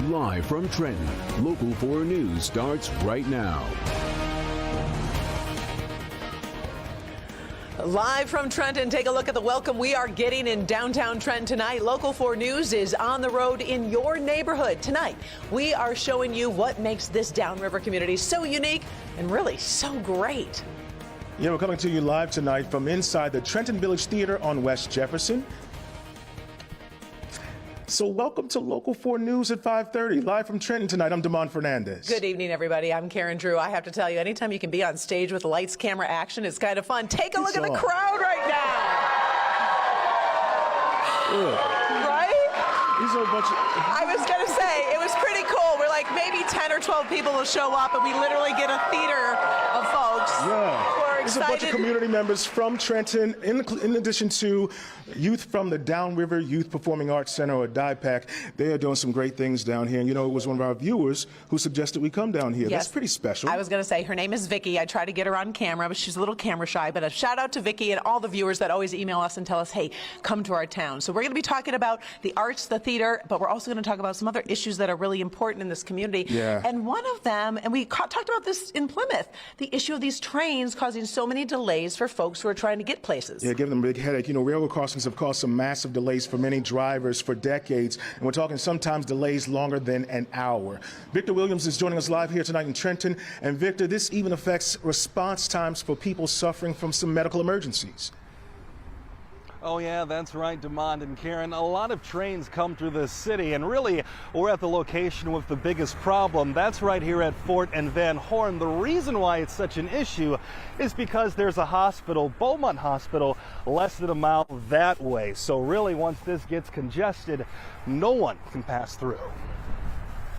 Live from Trenton, Local 4 News starts right now. Live from Trenton, take a look at the welcome we are getting in downtown Trenton tonight. Local 4 News is on the road in your neighborhood. Tonight, we are showing you what makes this downriver community so unique and really so great. Yeah, we're coming to you live tonight from inside the Trenton Village Theater on West Jefferson. So welcome to Local 4 News at 5:30. Live from Trenton tonight, I'm Damon Fernandez. Good evening, everybody. I'm Karen Drew. I have to tell you, anytime you can be on stage with lights, camera, action, it's kind of fun. Take a look at the crowd right now. Right? These are a bunch of... I was going to say, it was pretty cool. We're like, maybe 10 or 12 people will show up, and we literally get a theater of folks. Yeah. There's a bunch of community members from Trenton, in addition to youth from the Downriver Youth Performing Arts Center, or DIPAC. They are doing some great things down here. And you know, it was one of our viewers who suggested we come down here. Yes. That's pretty special. I was going to say, her name is Vicky. I try to get her on camera, but she's a little camera shy. But a shout out to Vicky and all the viewers that always email us and tell us, hey, come to our town. So we're going to be talking about the arts, the theater, but we're also going to talk about some other issues that are really important in this community. Yeah. And one of them, and we talked about this in Plymouth, the issue of these trains causing so many delays for folks who are trying to get places. Yeah, giving them a big headache. You know, railroad crossings have caused some massive delays for many drivers for decades, and we're talking sometimes delays longer than an hour. Victor Williams is joining us live here tonight in Trenton, and Victor, this even affects response times for people suffering from some medical emergencies. Oh yeah, that's right, Demond and Karen. A lot of trains come through this city, and really, we're at the location with the biggest problem. That's right here at Fort and Van Horn. The reason why it's such an issue is because there's a hospital, Beaumont Hospital, less than a mile that way. So really, once this gets congested, no one can pass through.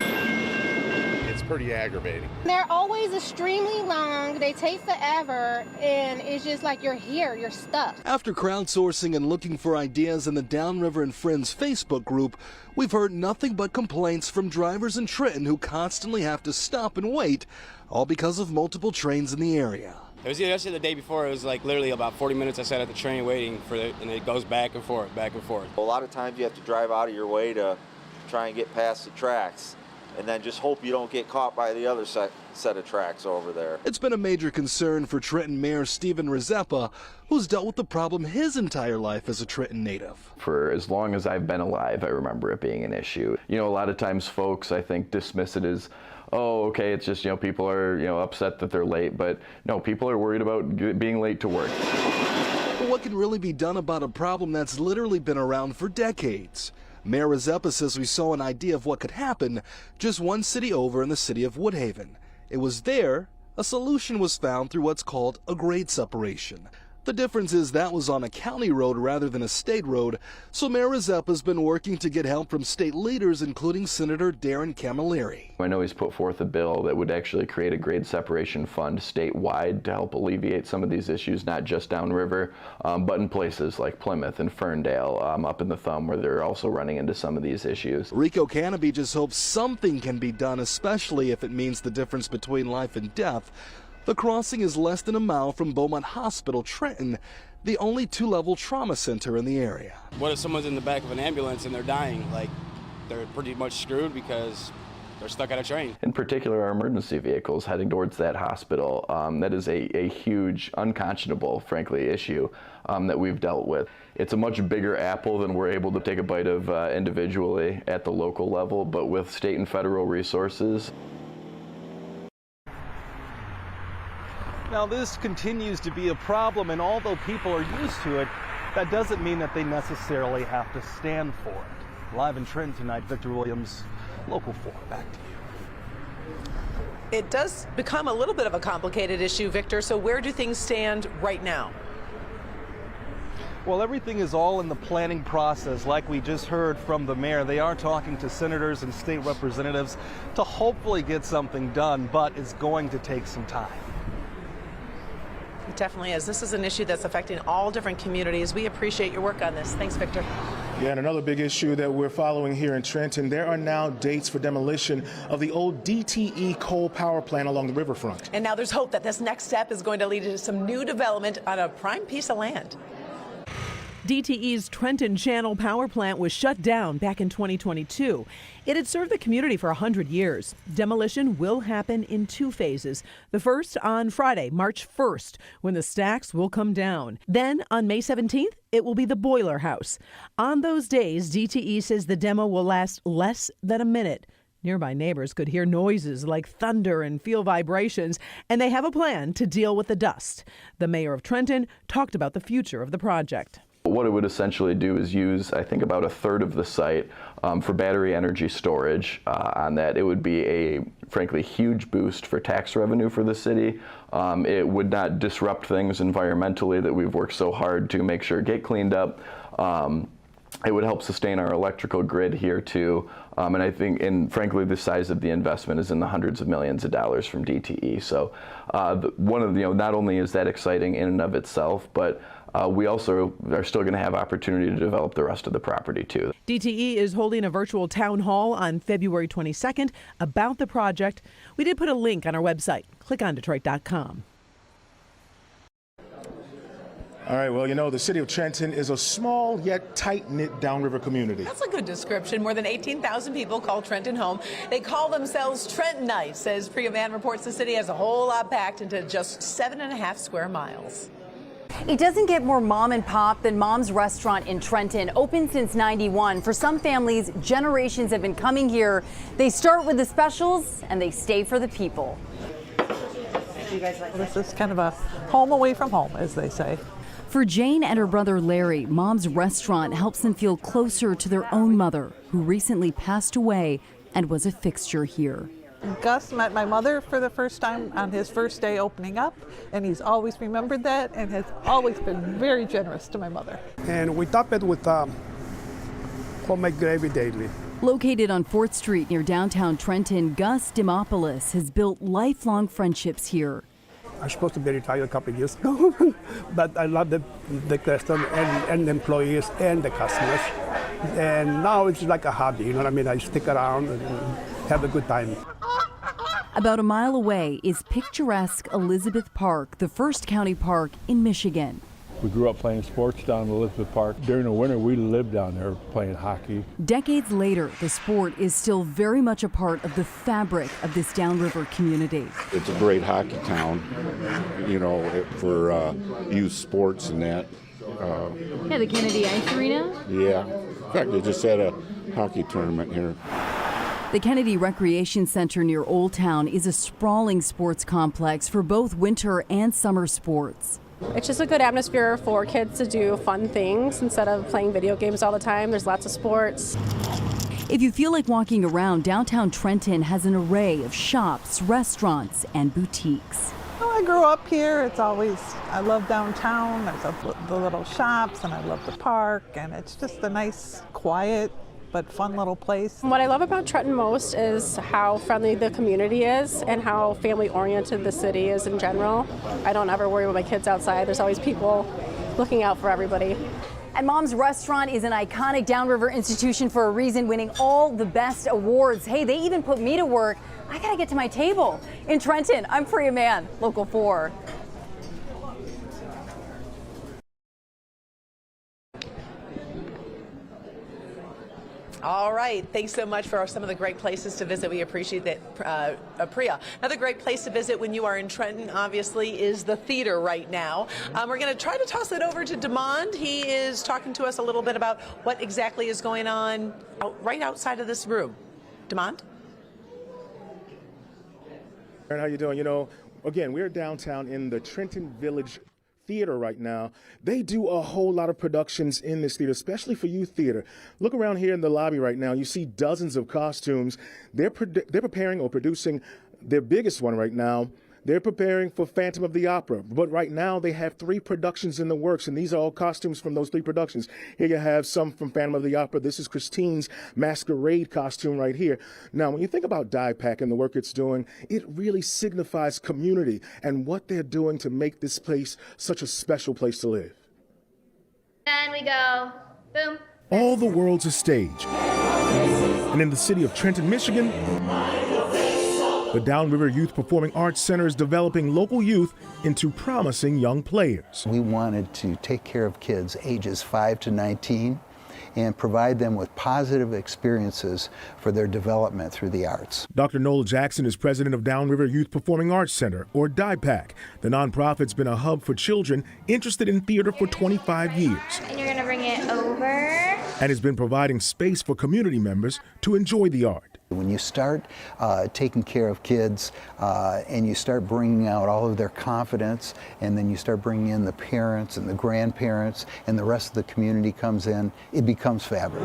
It's pretty aggravating. They're always extremely long, they take forever, and it's just like you're here, you're stuck. After crowdsourcing and looking for ideas in the Downriver and Friends Facebook group, we've heard nothing but complaints from drivers in Trenton who constantly have to stop and wait, all because of multiple trains in the area. It was yesterday, the day before. It was like literally about 40 minutes I sat at the train waiting for it, and it goes back and forth, back and forth. A lot of times you have to drive out of your way to try and get past the tracks, and then just hope you don't get caught by the other set of tracks over there. It's been a major concern for Trenton Mayor Stephen Rizeppa, who's dealt with the problem his entire life as a Trenton native. For as long as I've been alive, I remember it being an issue. You know, a lot of times folks, I think, dismiss it as, oh, okay, it's just, you know, people are, you know, upset that they're late, but no, people are worried about being late to work. But what can really be done about a problem that's literally been around for decades? Mayor Rizeppa says we saw an idea of what could happen just one city over in the city of Woodhaven. It was there a solution was found through what's called a grade separation. The difference is that was on a county road rather than a state road, so Mayor Rizeppa's been working to get help from state leaders, including Senator Darren Camilleri. I know he's put forth a bill that would actually create a grade separation fund statewide to help alleviate some of these issues, not just downriver, but in places like Plymouth and Ferndale, up in the Thumb, where they're also running into some of these issues. Rico Canopy just hopes something can be done, especially if it means the difference between life and death. The crossing is less than a mile from Beaumont Hospital, Trenton, the only two-level trauma center in the area. What if someone's in the back of an ambulance and they're dying? Like, they're pretty much screwed because they're stuck on a train. In particular, our emergency vehicles heading towards that hospital, that is a huge, unconscionable, frankly, issue that we've dealt with. It's a much bigger apple than we're able to take a bite of individually at the local level, but with state and federal resources. Now this continues to be a problem, and although people are used to it, that doesn't mean that they necessarily have to stand for it. Live in Trenton tonight, Victor Williams, Local 4, back to you. It does become a little bit of a complicated issue, Victor, so where do things stand right now? Well, everything is all in the planning process. Like we just heard from the mayor, they are talking to senators and state representatives to hopefully get something done, but it's going to take some time. It definitely is. This is an issue that's affecting all different communities. We appreciate your work on this. Thanks, Victor. Yeah, and another big issue that we're following here in Trenton, there are now dates for demolition of the old DTE coal power plant along the riverfront. And now there's hope that this next step is going to lead to some new development on a prime piece of land. DTE's Trenton Channel power plant was shut down back in 2022. It had served the community for 100 years. Demolition will happen in 2 phases. The first on Friday, March 1st, when the stacks will come down. Then on May 17th, it will be the boiler house. On those days, DTE says the demo will last less than a minute. Nearby neighbors could hear noises like thunder and feel vibrations, and they have a plan to deal with the dust. The mayor of Trenton talked about the future of the project. What it would essentially do is use, I think, about 1/3 of the site for battery energy storage. On that, it would be a, frankly, huge boost for tax revenue for the city. It would not disrupt things environmentally that we've worked so hard to make sure get cleaned up. It would help sustain our electrical grid here too, and I think, and frankly, the size of the investment is in the hundreds of millions of dollars from DTE. So, one of not only is that exciting in and of itself, but we also are still going to have opportunity to develop the rest of the property too. DTE is holding a virtual town hall on February 22nd about the project. We did put a link on our website. Click on Detroit.com. All right, well, the city of Trenton is a small yet tight-knit downriver community. That's a good description. More than 18,000 people call Trenton home. They call themselves Trentonites. As Priya Mann reports, the city has a whole lot packed into just 7.5 square miles. It doesn't get more mom and pop than Mom's Restaurant in Trenton, open since '91. For some families, generations have been coming here. They start with the specials and they stay for the people. You guys like this is kind of a home away from home, as they say. For Jane and her brother Larry, Mom's Restaurant helps them feel closer to their own mother, who recently passed away and was a fixture here. Gus met my mother for the first time on his first day opening up, and he's always remembered that and has always been very generous to my mother. And we top it with homemade gravy daily. Located on 4th Street near downtown Trenton, Gus Demopoulos has built lifelong friendships here. I was supposed to be retired a couple of years ago, but I love the customer and the employees and the customers. And now it's like a hobby, you know what I mean? I stick around and have a good time. About a mile away is picturesque Elizabeth Park, the first county park in Michigan. We grew up playing sports down in Elizabeth Park. During the winter, we lived down there playing hockey. Decades later, the sport is still very much a part of the fabric of this downriver community. It's a great hockey town, for youth sports and that. Yeah, the Kennedy Ice Arena? Yeah. In fact, they just had a hockey tournament here. The Kennedy Recreation Center near Old Town is a sprawling sports complex for both winter and summer sports. It's just a good atmosphere for kids to do fun things instead of playing video games all the time. There's lots of sports. If you feel like walking around, downtown Trenton has an array of shops, restaurants, and boutiques. Well, I grew up here. I love downtown. There's the little shops, and I love the park, and it's just a nice, quiet, but fun little place. What I love about Trenton most is how friendly the community is and how family-oriented the city is in general. I don't ever worry about my kids outside. There's always people looking out for everybody. And Mom's Restaurant is an iconic downriver institution for a reason, winning all the best awards. Hey, they even put me to work. I gotta get to my table. In Trenton, I'm Priya Mann, Local 4. All right. Thanks so much for some of the great places to visit. We appreciate that, Priya. Another great place to visit when you are in Trenton, obviously, is the theater right now. We're going to try to toss it over to Demond. He is talking to us a little bit about what exactly is going on right outside of this room. Demond? How you doing? Again, we're downtown in the Trenton Village Theater right now. They do a whole lot of productions in this theater, especially for youth theater. Look around here in the lobby right now. You see dozens of costumes. They're preparing or producing their biggest one right now. They're preparing for Phantom of the Opera. But right now they have 3 productions in the works, and these are all costumes from those 3 productions. Here you have some from Phantom of the Opera. This is Christine's masquerade costume right here. Now, when you think about DiePack and the work it's doing, it really signifies community and what they're doing to make this place such a special place to live. Then we go, boom. All the world's a stage. And in the city of Trenton, Michigan, The Downriver Youth Performing Arts Center is developing local youth into promising young players. We wanted to take care of kids ages 5 to 19 and provide them with positive experiences for their development through the arts. Dr. Noel Jackson is president of Downriver Youth Performing Arts Center, or DIPAC. The nonprofit's been a hub for children interested in theater for 25 years. And you're gonna bring it over. And has been providing space for community members to enjoy the art. When you start taking care of kids and you start bringing out all of their confidence, and then you start bringing in the parents and the grandparents and the rest of the community comes in, it becomes fabric.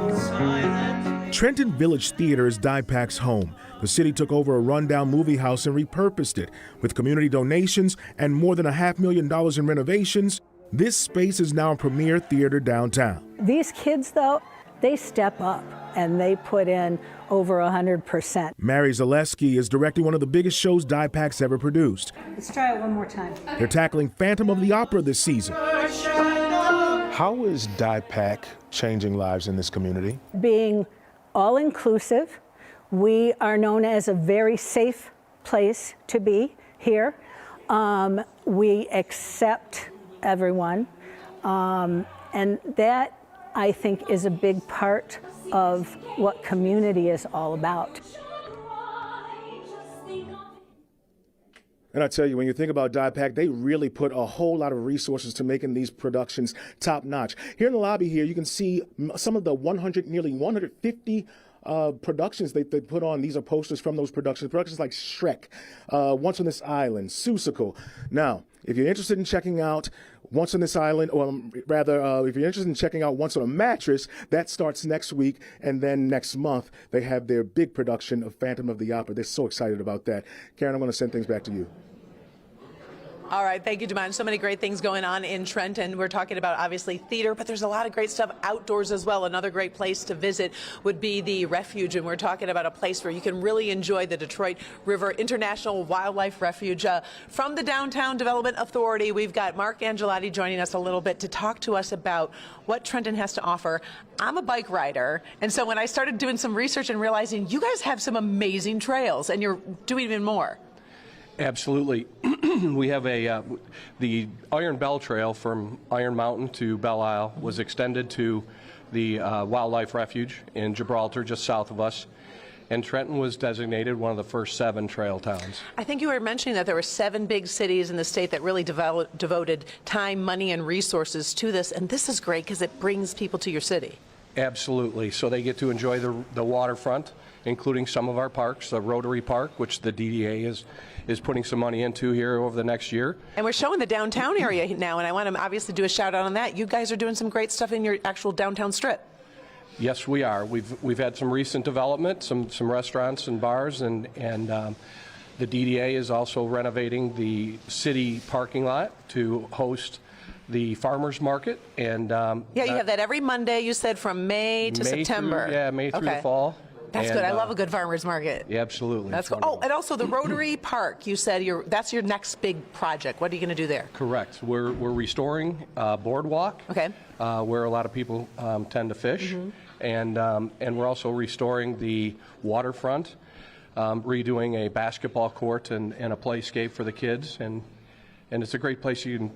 Trenton Village Theater is DIPAC's home. The city took over a rundown movie house and repurposed it. With community donations and more than $500,000 in renovations, this space is now a premier theater downtown. These kids, though, they step up and they put in over 100%. Mary Zaleski is directing one of the biggest shows DIPAC's ever produced. Let's try it one more time. They're tackling Phantom of the Opera this season. How is DIPAC changing lives in this community? Being all-inclusive, we are known as a very safe place to be here. We accept everyone, and that, I think, is a big part of what community is all about. And I tell you, when you think about DIPAC, they really put a whole lot of resources to making these productions top-notch. Here in the lobby here, you can see some of the nearly 150 productions they put on. These are posters from those productions like Shrek, Once on This Island, Seussical. Now, if you're interested in checking out Once on This Island, or rather, if you're interested in checking out Once on a Mattress, that starts next week, and then next month they have their big production of Phantom of the Opera. They're so excited about that. Karen, I'm going to send things back to you. All right, thank you, Demond. So many great things going on in Trenton. We're talking about, obviously, theater, but there's a lot of great stuff outdoors as well. Another great place to visit would be the Refuge, and we're talking about a place where you can really enjoy the Detroit River International Wildlife Refuge. From the Downtown Development Authority, we've got Mark Angelotti joining us a little bit to talk to us about what Trenton has to offer. I'm a bike rider, and so when I started doing some research and realizing you guys have some amazing trails, and you're doing even more. Absolutely. We have the Iron Bell Trail from Iron Mountain to Belle Isle was extended to the Wildlife Refuge in Gibraltar, just south of us. And Trenton was designated one of the first 7 trail towns. I think you were mentioning that there were 7 big cities in the state that really devoted time, money, and resources to this. And this is great because it brings people to your city. Absolutely. So they get to enjoy the waterfront, including some of our parks, the Rotary Park, which the DDA is putting some money into here over the next year. And we're showing the downtown area now, and I want to obviously do a shout out on that. You guys are doing some great stuff in your actual downtown strip. Yes, we are. We've had some recent development, some restaurants and bars, and the DDA is also renovating the city parking lot to host the farmers market. And yeah, you have that every Monday, you said, from May to September. May through the fall. That's good. I love a good farmer's market. Yeah, absolutely. That's cool. Oh, and also the Rotary Park. You said that's your next big project. What are you going to do there? Correct. We're restoring Boardwalk. Okay. Where a lot of people tend to fish, and we're also restoring the waterfront, redoing a basketball court and a playscape for the kids, and it's a great place. You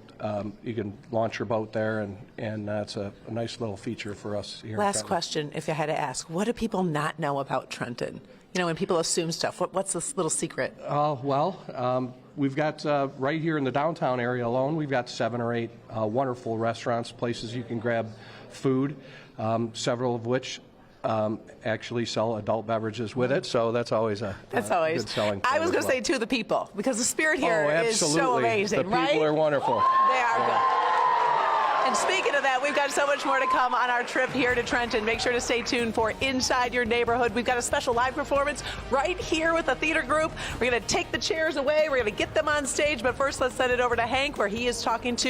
can launch your boat there, and it's a nice little feature for us here. Last question, if I had to ask, what do people not know about Trenton? You know, when people assume stuff, what's this little secret? Oh, well, we've got right here in the downtown area alone, we've got 7 or 8 wonderful restaurants, places you can grab food, several of which actually sell adult beverages with it, so that's always a good selling point. I was going to say, too, the people, because the spirit here is absolutely. So amazing, the people are wonderful. They are good. And speaking of that, we've got so much more to come on our trip here to Trenton. Make sure to stay tuned for Inside Your Neighborhood. We've got a special live performance right here with the theater group. We're going to take the chairs away. We're going to get them on stage. But first, let's send it over to Hank, where he is talking to